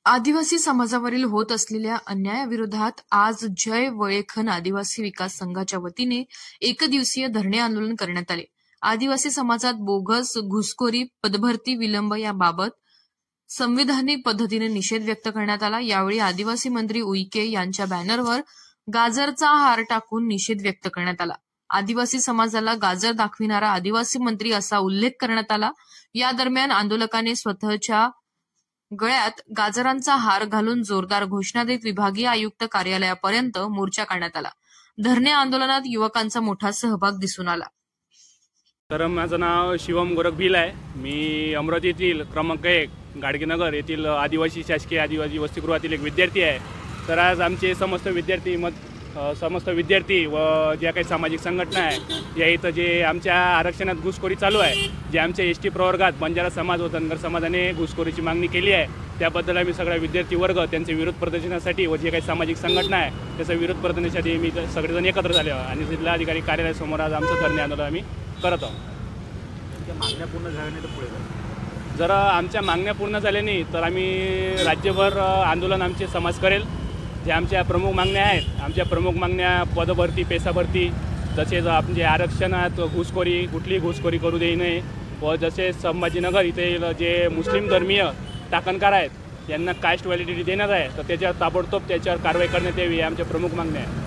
आदिवासी समाजावरील होत असलेल्या अन्यायाविरोधात आज जय वळेखन आदिवासी विकास संघाच्या वतीने एकदिवसीय धरणे आंदोलन करण्यात आले. आदिवासी समाजात बोगस घुसखोरी, पदभरती विलंब याबाबत संविधानिक पद्धतीने निषेध व्यक्त करण्यात आला. यावेळी आदिवासी मंत्री उईके यांच्या बॅनरवर गाजरचा हार टाकून निषेध व्यक्त करण्यात आला. आदिवासी समाजाला गाजर दाखविणारा आदिवासी मंत्री असा उल्लेख करण्यात आला. या दरम्यान आंदोलकांनी स्वतःच्या गळ्यात गाजरांचा हार घालून जोरदार घोषणा देत विभागीय आयुक्त कार्यालयापर्यंत मोर्चा काढण्यात आला. धरणे आंदोलनात युवकांचा मोठा सहभाग दिसून आला. तर माझं नाव शिवम गोरख भिल आहे. मी अमरावती येथील क्रमांक 1 गाडगेनगर येथील आदिवासी शासकीय आदिवासी वसतिगृहातील एक विद्यार्थी आहे. तर आज आमचे समस्त विद्यार्थी व ज्या काही सामाजिक संघटना आहे या इथं जे आमच्या आरक्षणात घुसखोरी चालू आहे, जे आमच्या एसटी प्रवर्गात बंजारा समाज व धनगर समाजाने घुसखोरीची मागणी केली आहे, त्याबद्दल आम्ही सगळा विद्यार्थी वर्ग त्यांचे विरोध प्रदर्शनासाठी व जे काही सामाजिक संघटना आहे त्याचा विरोध प्रदर्शनासाठी मी सगळेजण एकत्र झाले आणि जिल्हाधिकारी कार्यालयासमोर आज आमचं धरणे आंदोलन आम्ही करत आहोत. मागण्या पूर्ण झाल्या नाही तर पुढे जर आमच्या मागण्या पूर्ण झाल्या नाही तर आम्ही राज्यभर आंदोलन आमचे समाज करेल. जे आमच्या प्रमुख मागण्या आहेत, आमच्या प्रमुख मागण्या पदभरती, पेसाभरती, तसेच आमचे आरक्षणात घुसखोरी, कुठलीही घुसखोरी करू देऊ नये व जसे संभाजीनगर इथे जे मुस्लिम धर्मीय टाकणकार आहेत यांना कास्ट व्हॅलिडिटी देण्यात आहे तर त्याच्यावर ताबडतोब त्याच्यावर कारवाई करण्यात यावी, आमच्या प्रमुख मागण्या आहेत.